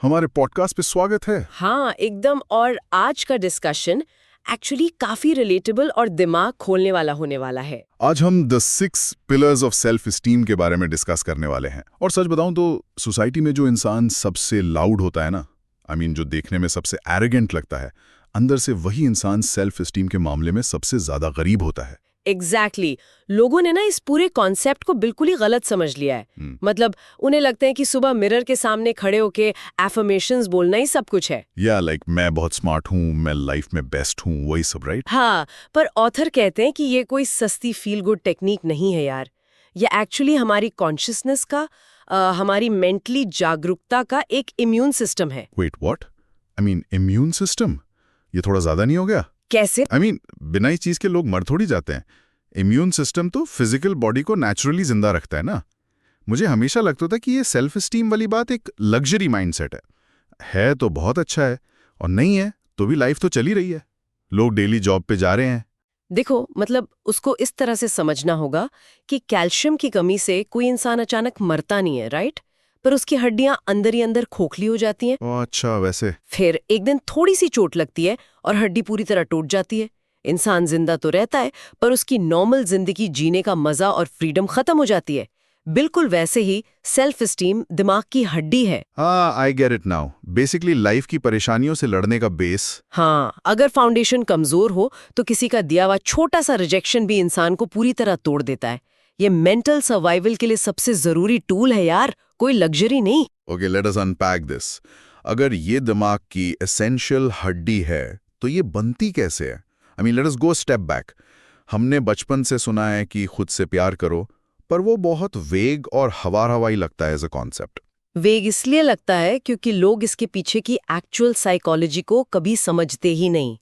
हमारे पॉडकास्ट पे स्वागत है। हाँ एकदम। और आज का डिस्कशन एक्चुअली काफी रिलेटेबल और दिमाग खोलने वाला होने वाला है। आज हम the 6 pillars of self esteem के बारे में डिस्कस करने वाले हैं। और सच बताऊं तो सोसाइटी में जो इंसान सबसे लाउड होता है ना, जो देखने में सबसे एरोगेंट लगता है, अंदर से वही इंसान सेल्फ एस्टीम के मामले में सबसे ज्यादा गरीब होता है। एग्जैक्टली लोगों ने ना इस पूरे कॉन्सेप्ट को बिल्कुल ही गलत समझ लिया है। मतलब उन्हें लगता है कि सुबह मिरर के सामने खड़े होके एफर्मेशंस बोलना ही सब कुछ है। या मैं बहुत स्मार्ट हूँ, मैं लाइफ में बेस्ट हूँ, वही सब, राइट? हाँ, पर ऑथर कहते हैं कि ये कोई सस्ती फील गुड टेक्निक नहीं है यार। ये एक्चुअली हमारी कॉन्शियसनेस का हमारी मेंटली जागरूकता का एक इम्यून सिस्टम है। Wait what? Immune system? ये थोड़ा ज्यादा नहीं हो गया? कैसे? बिना इस चीज के लोग मर थोड़ी जाते हैं। इम्यून सिस्टम तो फिजिकल बॉडी को नेचुरली जिंदा रखता है ना। मुझे हमेशा लगता था कि ये सेल्फ एस्टीम वाली बात एक लग्जरी माइंडसेट है तो बहुत अच्छा है, और नहीं है तो भी लाइफ तो चली रही है। लोग डेली जॉब पे जा रहे हैं। देखो, मतलब उसको इस तरह से समझना होगा कि कैल्शियम की कमी से कोई इंसान अचानक मरता नहीं है, राइट? पर उसकी हड्डियां अंदर ही अंदर खोखली हो जाती हैं। अच्छा, वैसे फिर एक दिन थोड़ी सी चोट लगती है और हड्डी पूरी तरह टूट जाती है। इंसान जिंदा तो रहता है, पर उसकी नॉर्मल जिंदगी जीने का मजा और फ्रीडम खत्म हो जाती है। बिल्कुल वैसे ही सेल्फ एस्टीम दिमाग की हड्डी है। हाँ, I get it now. Basically life की परेशानियों से लड़ने का बेस। हाँ, अगर फाउंडेशन कमजोर हो तो किसी का दिया हुआ छोटा सा रिजेक्शन भी इंसान को पूरी तरह तोड़ देता है। ये मेंटल सर्वाइवल के लिए सबसे जरूरी टूल है यार, कोई लग्जरी नहीं। Okay, let us unpack this. अगर ये दिमाग की एसेंशियल हड्डी है तो ये बनती कैसे है? Let us go step back. हमने बचपन से सुना है कि खुद से प्यार करो, पर वो बहुत वेग और हवाई लगता है एज अ कॉन्सेप्ट। वेग इसलिए लगता है क्योंकि लोग इसके पीछे की एक्चुअल साइकोलॉजी को कभी समझते ही नहीं।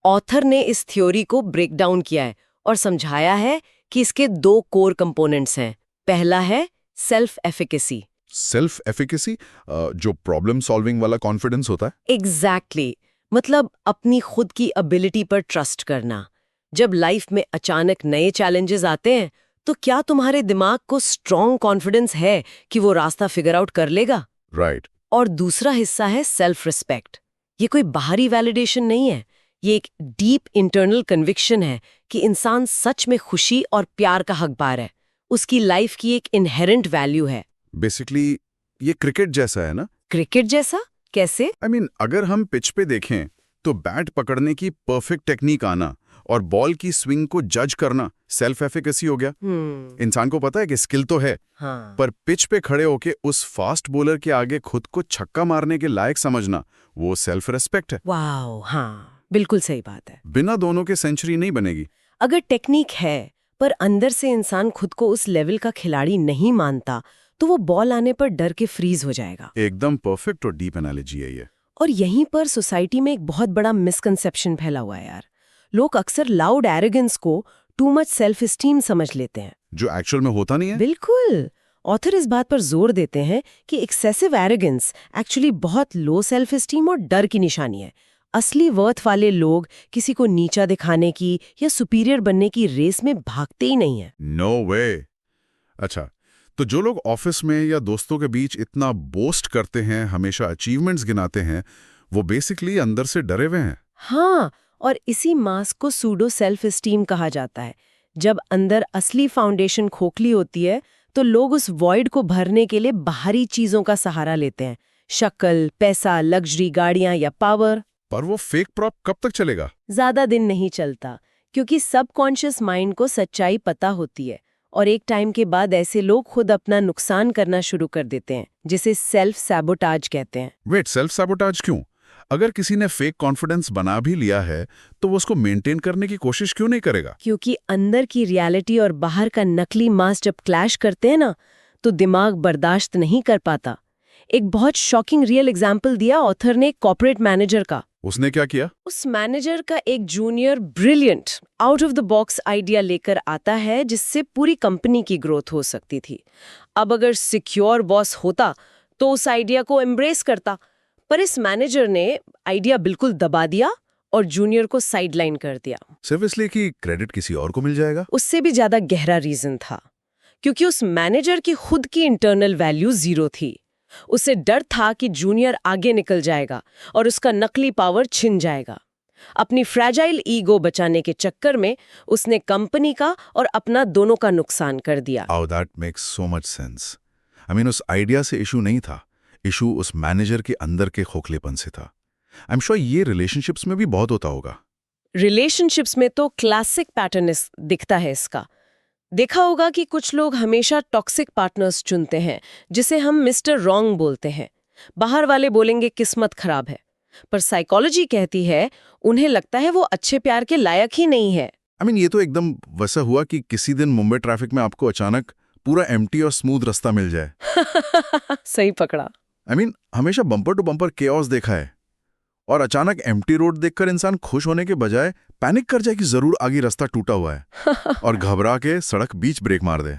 ऑथर ने इस थ्योरी को ब्रेक डाउन किया है और समझाया है कि इसके 2 कोर कंपोनेंट्स हैं। पहला है सेल्फ एफिकेसी। Self efficacy? जो प्रॉब्लम सॉल्विंग वाला कॉन्फिडेंस होता है? एग्जैक्टली मतलब अपनी खुद की एबिलिटी पर ट्रस्ट करना। जब लाइफ में अचानक नए चैलेंजेस आते हैं तो क्या तुम्हारे दिमाग को स्ट्रॉन्ग कॉन्फिडेंस है कि वो रास्ता फिगर आउट कर लेगा? राइट। और दूसरा हिस्सा है सेल्फ रिस्पेक्ट। ये कोई बाहरी वैलिडेशन नहीं है, ये एक डीप इंटरनल कन्विक्शन है कि इंसान सच में खुशी और प्यार का हकदार है। उसकी लाइफ की एक इनहेरेंट वैल्यू है। बेसिकली ये क्रिकेट जैसा है ना? क्रिकेट जैसा? कैसे? अगर हम पिच पे देखें तो बैट पकड़ने की परफेक्ट टेक्निक आना और बॉल की स्विंग को जज करना सेल्फ एफिकेसी हो गया। इंसान को पता है कि स्किल तो है, हाँ। पर पिच पे खड़े होके उस फास्ट बॉलर के आगे खुद को छक्का मारने के लायक समझना, वो सेल्फ रिस्पेक्ट है। वाओ, हाँ, बिल्कुल सही बात है। बिना दोनों के सेंचुरी नहीं बनेगी। अगर टेक्निक है पर अंदर से इंसान खुद को उस लेवल का खिलाड़ी नहीं मानता तो वो बॉल आने पर डर के फ्रीज हो जाएगा। एकदम परफेक्ट और डीप एनालॉजी है ये। और यहीं पर सोसाइटी में एक बहुत बड़ा मिसकंसेप्शन फैला हुआ है यार। लोग अक्सर लाउड एरोगेंस को टू मच सेल्फ एस्टीम समझ लेते हैं, जो एक्चुअल में होता नहीं है। बिल्कुल। ऑथर इस बात पर जोर देते हैं कि एक्सेसिव एरोगेंस एक्चुअली बहुत लो सेल्फ एस्टीम और डर की निशानी है। असली वर्थ वाले लोग किसी को नीचा दिखाने की या सुपीरियर बनने की रेस में भागते ही नहीं है। नो वे। अच्छा, तो जो लोग ऑफिस में या दोस्तों के बीच इतना बोस्ट करते हैं, हमेशा अचीवमेंट्स गिनाते हैं, वो बेसिकली अंदर से डरे हुए हैं। हाँ, और इसी मास्क को सूडो सेल्फ एस्टीम कहा जाता है। जब अंदर असली फाउंडेशन खोखली होती है तो लोग उस वॉइड को भरने के लिए बाहरी चीजों का सहारा लेते हैं। शक्ल, पैसा, लग्जरी गाड़ियां या पावर। पर वो फेक प्रॉप कब तक चलेगा? ज्यादा दिन नहीं चलता, क्योंकि सबकॉन्शियस माइंड को सच्चाई पता होती है और एक टाइम के बाद ऐसे लोग खुद अपना नुकसान करना शुरू कर देते हैं, जिसे सेल्फ सैबोटाज कहते हैं। वेट, सेल्फ सैबोटाज क्यों? अगर किसी ने फेक कॉन्फिडेंस बना भी लिया है तो वो उसको मेंटेन करने की कोशिश क्यों नहीं करेगा? क्योंकि अंदर की रियलिटी और बाहर का नकली मास जब क्लैश करते हैं ना, तो दिमाग बर्दाश्त नहीं कर पाता। एक बहुत शॉकिंग रियल एग्जाम्पल दिया ऑथर ने कॉर्पोरेट मैनेजर का। उसने क्या किया? उस मैनेजर का एक junior brilliant out of the box idea लेकर आता है जिससे पूरी कंपनी की ग्रोथ हो सकती थी। अब अगर सिक्योर बॉस होता तो उस आइडिया को एम्ब्रेस करता, पर इस मैनेजर ने आइडिया बिल्कुल दबा दिया और जूनियर को साइडलाइन कर दिया। सिर्फ इसलिए कि क्रेडिट किसी और को मिल जाएगा? उससे भी ज्यादा गहरा रीजन था, क्योंकि उस मैनेजर की खुद की इंटरनल वैल्यू 0 थी। उसे डर था कि जूनियर आगे निकल जाएगा और उसका नकली पावर छिन जाएगा। अपनी फ्रैजाइल ईगो बचाने के चक्कर में उसने कंपनी का और अपना दोनों का नुकसान कर दिया। How that makes so much sense. I mean, उस आइडिया से इशू नहीं था, इशू उस मैनेजर के अंदर के खोखलेपन से था। आई एम श्योर ये रिलेशनशिप्स में भी बहुत होता होगा। रिलेशनशिप्स में तो क्लासिक पैटर्न दिखता है इसका। देखा होगा कि कुछ लोग हमेशा टॉक्सिक पार्टनर्स चुनते हैं, जिसे हम मिस्टर रॉन्ग बोलते हैं। बाहर वाले बोलेंगे किस्मत खराब है, पर साइकोलॉजी कहती है उन्हें लगता है वो अच्छे प्यार के लायक ही नहीं है। आई मीन, ये तो एकदम वैसा हुआ कि किसी दिन मुंबई ट्रैफिक में आपको अचानक पूरा एम्प्टी और स्मूथ रास्ता मिल जाए। सही पकड़ा। आई मीन, हमेशा बम्पर टू बम्पर केओस देखा है, और अचानक एम्प्टी रोड देखकर इंसान खुश होने के बजाय पैनिक कर जाए कि जरूर आगे रास्ता टूटा हुआ है और घबरा के सड़क बीच ब्रेक मार दे।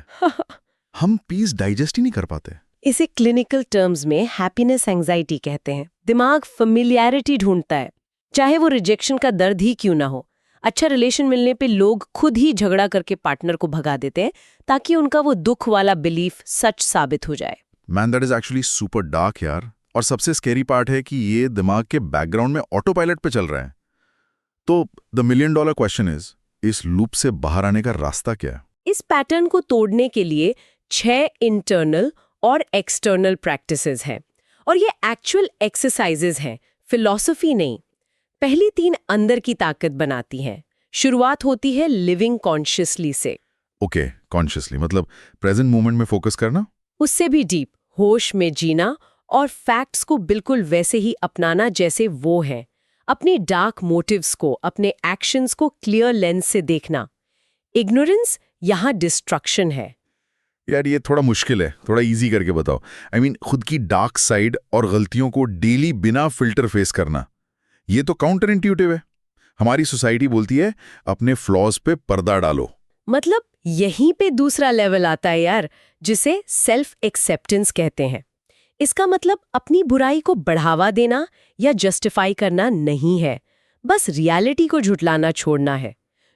हम पीस डाइजेस्ट ही नहीं कर पाते। इसे क्लिनिकल टर्म्स में हैप्पीनेस एंजाइटी कहते हैं। दिमाग फेमिलियरिटी ढूंढता है, चाहे वो रिजेक्शन का दर्द ही क्यों ना हो। अच्छा रिलेशन मिलने पे लोग खुद ही झगड़ा करके पार्टनर को भगा देते हैं ताकि उनका वो दुख वाला बिलीफ सच साबित हो जाए। Man, that is actually super dark यार। और सबसे स्केरी पार्ट है कि ये दिमाग के बैकग्राउंड में ऑटो पायलट पे चल रहा है। तो the million dollar question is, इस लूप से बाहर आने का रास्ता क्या है? इस पैटर्न को तोड़ने के लिए 6 इंटरनल और एक्सटर्नल प्रैक्टिसेस हैं, और ये एक्चुअल एक्सरसाइजेज हैं, फिलॉसफी नहीं। पहली 3 अंदर की ताकत बनाती हैं। शुरुआत होती है लिविंग कॉन्शियसली से। ओके, कॉन्शियसली मतलब प्रेजेंट मोमेंट में फोकस करना। उससे भी डीप, होश में जीना और फैक्ट्स को बिल्कुल वैसे ही अपनाना जैसे वो हैं। अपने डार्क मोटिव्स को, अपने एक्शंस को क्लियर लेंस से देखना। इग्नोरेंस यहाँ डिस्ट्रक्शन है। यार ये थोड़ा मुश्किल है, थोड़ा इजी करके बताओ। आई मीन, खुद की डार्क साइड और गलतियों को डेली बिना फिल्टर फेस करना, ये तो काउंटर इंट्यूटिव है। हमारी सोसाइटी बोलती है अपने फ्लॉज पे पर्दा डालो। मतलब यहीं पे दूसरा लेवल आता है यार, जिसे सेल्फ एक्सेप्टेंस कहते हैं। इसका मतलब अपनी बुराई को बढ़ावा देना या जस्टिफाई करना नहीं है, बस रियलिटी को झुटलाना छोड़ना है।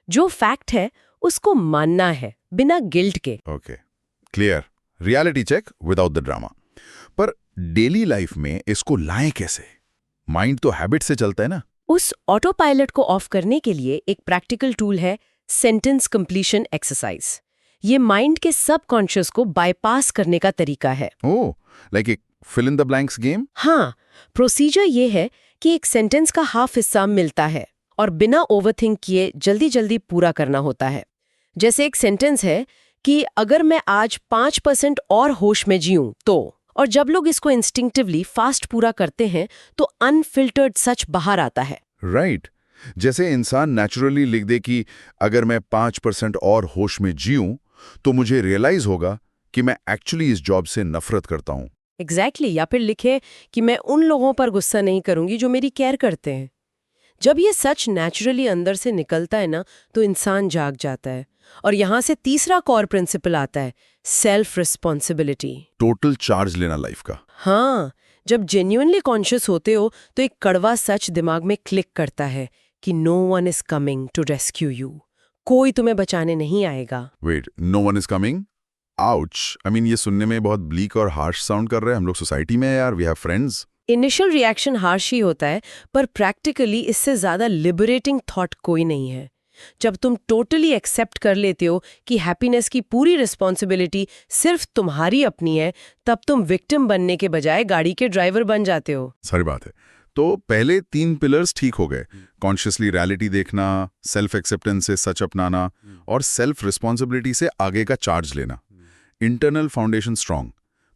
जो फैक्ट है उसको मानना है, बिना गिल्ट के। Okay, clear. Reality check without the drama. पर डेली लाइफ में इसको लाएं कैसे? माइंड तो हैबिट से चलता है ना। उस ऑटो पायलट को ऑफ करने के लिए एक प्रैक्टिकल टूल है, सेंटेंस कंप्लीशन एक्सरसाइज। ये माइंड के सबकॉन्शियस को बाईपास करने का तरीका है। ओह, लाइक एक fill in the blanks game. हाँ, प्रोसीजर ये है कि एक सेंटेंस का हाफ हिस्सा मिलता है और बिना ओवरथिंक किए जल्दी जल्दी पूरा करना होता है। जैसे एक सेंटेंस है कि अगर मैं आज 5% और होश में जीऊं तो, और जब लोग इसको इंस्टिंक्टिवली फास्ट पूरा करते हैं तो अनफिल्टर्ड सच बाहर आता है। राइट। जैसे इंसान नेचुरली लिख दे कि अगर मैं 5% और होश में जीऊं तो मुझे रियलाइज होगा कि मैं एक्चुअली इस जॉब से नफरत करता हूं। एग्जैक्टली। या फिर लिखे कि मैं उन लोगों पर गुस्सा नहीं करूंगी जो मेरी केयर करते हैं। जब ये सच नेचुरली अंदर से निकलता है ना, तो इंसान जाग जाता है। और यहां से तीसरा कोर प्रिंसिपल आता है, सेल्फ रिस्पॉन्सिबिलिटी। टोटल चार्ज लेना लाइफ का। हाँ, जब जेन्युइनली कॉन्शियस होते हो तो एक कड़वा सच दिमाग में क्लिक करता है कि no one is coming to rescue you. कोई तुम्हें बचाने नहीं आएगा। Wait, no one is coming? Ouch. I mean, ये सुनने में बहुत ब्लीक और हार्श साउंड कर रहे हैं। हम लोग सोसाइटी में है यार, we have friends. Initial reaction harsh ही होता है, पर प्रैक्टिकली इससे ज्यादा लिबरेटिंग थॉट कोई नहीं है। जब तुम टोटली एक्सेप्ट कर लेते हो कि हैप्पीनेस की पूरी रिस्पॉन्सिबिलिटी सिर्फ तुम्हारी अपनी है, तब तुम विक्टिम बनने के बजाय गाड़ी के ड्राइवर बन जाते हो। सारी बात है। तो पहले 3 पिलर्स ठीक हो गए, कॉन्शियसली रियलिटी देखना, सेल्फ एक्सेप्टेंस से सच अपनाना और सेल्फ रिस्पॉन्सिबिलिटी से आगे का चार्ज लेना। Internal foundation strong.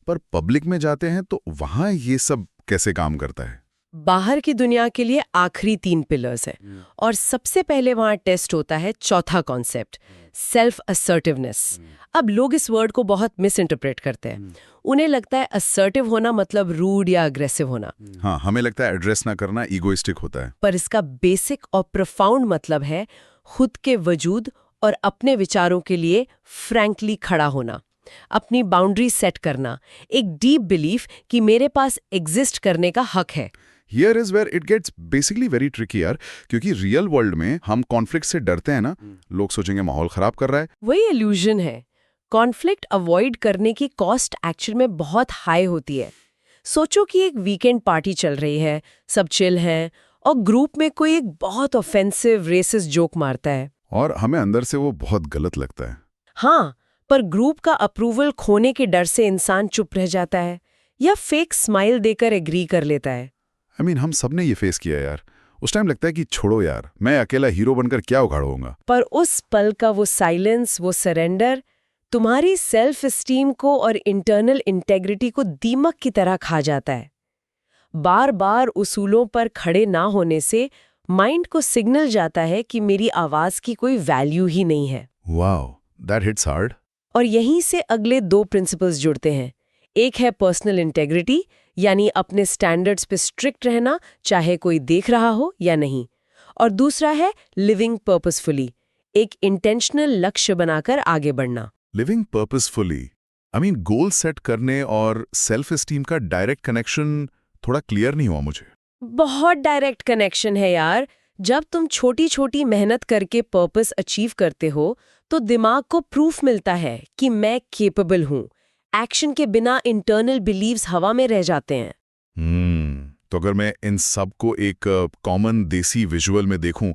पर पब्लिक में जाते हैं तो वहां ये सब कैसे काम करता है? बाहर की दुनिया के लिए आखिरी 3 पिलर्स हैं, और सबसे पहले वहां टेस्ट होता है चौथा कॉन्सेप्ट, सेल्फ असर्टिवनेस। अब लोग इस वर्ड को बहुत मिस इंटरप्रेट करते हैं। उन्हें लगता है असर्टिव होना मतलब रूड या अग्रेसिव होना। हाँ, हमें लगता है एड्रेस ना करना ईगोइस्टिक होता है। पर इसका बेसिक और प्रोफाउंड मतलब है खुद के वजूद और अपने विचारों के लिए फ्रैंकली खड़ा होना, अपनी बाउंड्री सेट करना, एक डीप बिलीफ कि मेरे पास एग्जिस्ट करने का हक है। Here is where it gets basically very tricky यार, क्योंकि रियल वर्ल्ड में हम कॉन्फ्लिक्ट से डरते हैं ना। लोग सोचेंगे माहौल खराब कर रहा है। वही इल्यूजन है। कॉन्फ्लिक्ट अवॉइड करने की कॉस्ट एक्चुअल में बहुत हाई होती है। सोचो कि एक वीकेंड पार्टी चल रही है, सब चिल हैं और ग्रुप में कोई एक बहुत ऑफेंसिव रेसिस्ट जोक मारता है। और हमें अंदर से वो बहुत गलत लगता है। हाँ, पर ग्रुप का अप्रूवल खोने के डर से इंसान चुप रह जाता है या फेक स्माइल देकर एग्री कर लेता है। हम सबने ये फेस किया यार। उस टाइम लगता है कि छोड़ो यार, मैं अकेला हीरो बनकर क्या उखाड़ूंगा। पर उस पल का वो साइलेंस, वो सरेंडर तुम्हारी सेल्फ एस्टीम को और इंटरनल इंटेग्रिटी को दीमक की तरह खा जाता है। बार बार उसूलों पर खड़े ना होने से माइंड को सिग्नल जाता है कि मेरी आवाज की कोई वैल्यू ही नहीं है। Wow, that hits hard. और यहीं से अगले 2 प्रिंसिपल्स जुड़ते हैं। एक है पर्सनल इंटेग्रिटी, यानी अपने स्टैंडर्ड्स पे स्ट्रिक्ट रहना, चाहे कोई देख रहा हो या नहीं। और दूसरा है लिविंग पर्पसफुली, एक इंटेंशनल लक्ष्य बनाकर आगे बढ़ना। लिविंग पर्पसफुली, गोल सेट करने और सेल्फ एस्टीम का डायरेक्ट कनेक्शन थोड़ा क्लियर नहीं हुआ मुझे। बहुत डायरेक्ट कनेक्शन है यार। जब तुम छोटी छोटी मेहनत करके पर्पस अचीव करते हो तो दिमाग को प्रूफ मिलता है कि मैं केपेबल हूँ। एक्शन के बिना इंटरनल बिलीव्स हवा में रह जाते हैं। तो अगर मैं इन सब को एक कॉमन देसी विजुअल में देखूं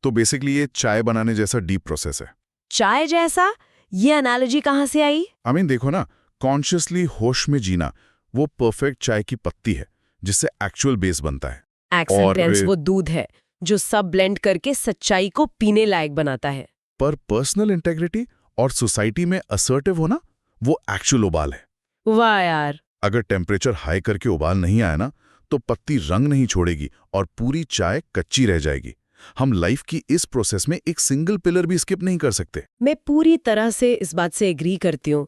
तो बेसिकली ये चाय बनाने जैसा डीप प्रोसेस है। चाय जैसा? ये एनालॉजी कहाँ से आई? देखो ना, कॉन्शियसली होश में जीना वो परफेक्ट चाय की पत्ती है जिससे एक्चुअल बेस बनता है। एक्सेंटेंस वो दूध है जो सब ब्लेंड करके सच्चाई को पीने लायक बनाता है। पर पर्सनल इंटेग्रिटी और सोसाइटी में असर्टिव होना वो एक्चुअल उबाल है। वाह यार! अगर टेम्परेचर हाई करके उबाल नहीं आया ना तो पत्ती रंग नहीं छोड़ेगी और पूरी चाय कच्ची रह जाएगी। हम लाइफ की इस प्रोसेस में एक सिंगल पिलर भी स्किप नहीं कर सकते। मैं पूरी तरह से इस बात से एग्री करती हूँ।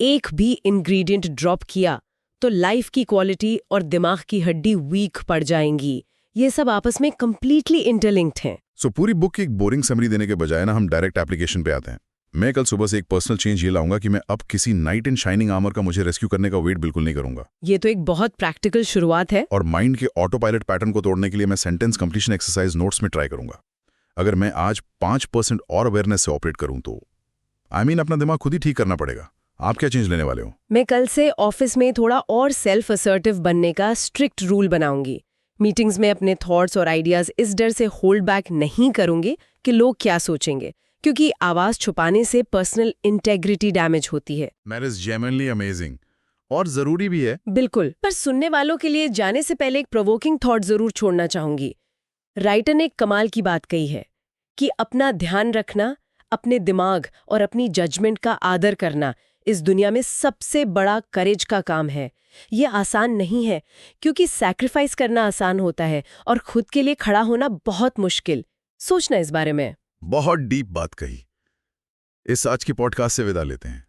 एक भी इंग्रेडिएंट ड्रॉप किया तो लाइफ की क्वालिटी और दिमाग की हड्डी वीक पड़ जाएंगी। ये सब आपस में कंप्लीटली इंटरलिंक्ड हैं। पूरी बुक की एक बोरिंग समरी देने के बजाय ना हम डायरेक्ट एप्लीकेशन पे आते हैं। मैं कल सुबह से एक पर्सनल चेंज ये लाऊंगा कि मैं अब किसी नाइट इन शाइनिंग आर्मर का मुझे रेस्क्यू करने का वेट बिल्कुल नहीं करूंगा। ये तो एक बहुत प्रैक्टिकल शुरुआत है। और माइंड के ऑटो पायलट पैटर्न को तोड़ने के लिए मैं सेंटेंस कंप्लीशन एक्सरसाइज नोट्स में ट्राई करूंगा। अगर मैं आज 5% और अवेयरनेस से ऑपरेट करूं तो अपना दिमाग खुद ही ठीक करना पड़ेगा। आप क्या चेंज लेने वाले हो? मैं कल से ऑफिस में थोड़ा और सेल्फ असर्टिव बनने का स्ट्रिक्ट रूल बनाऊंगी। मीटिंग्स में अपने थॉट्स और आइडियाज इस डर से होल्ड बैक नहीं करूंगी कि लोग क्या सोचेंगे, क्योंकि आवाज छुपाने से पर्सनल इंटेग्रिटी डैमेज होती है। दैट इज जेन्युइनली अमेजिंग और जरूरी भी है। बिल्कुल। पर सुनने वालों के लिए जाने से पहले एक प्रोवोकिंग थॉट जरूर छोड़ना चाहूंगी। राइटर ने एक कमाल की बात कही है कि अपना ध्यान रखना, अपने दिमाग और अपनी जजमेंट का आदर करना इस दुनिया में सबसे बड़ा करेज का काम है। ये आसान नहीं है, क्योंकि सैक्रिफाइस करना आसान होता है और खुद के लिए खड़ा होना बहुत मुश्किल। सोचना इस बारे में। बहुत डीप बात कही। इस आज की पॉडकास्ट से विदा लेते हैं।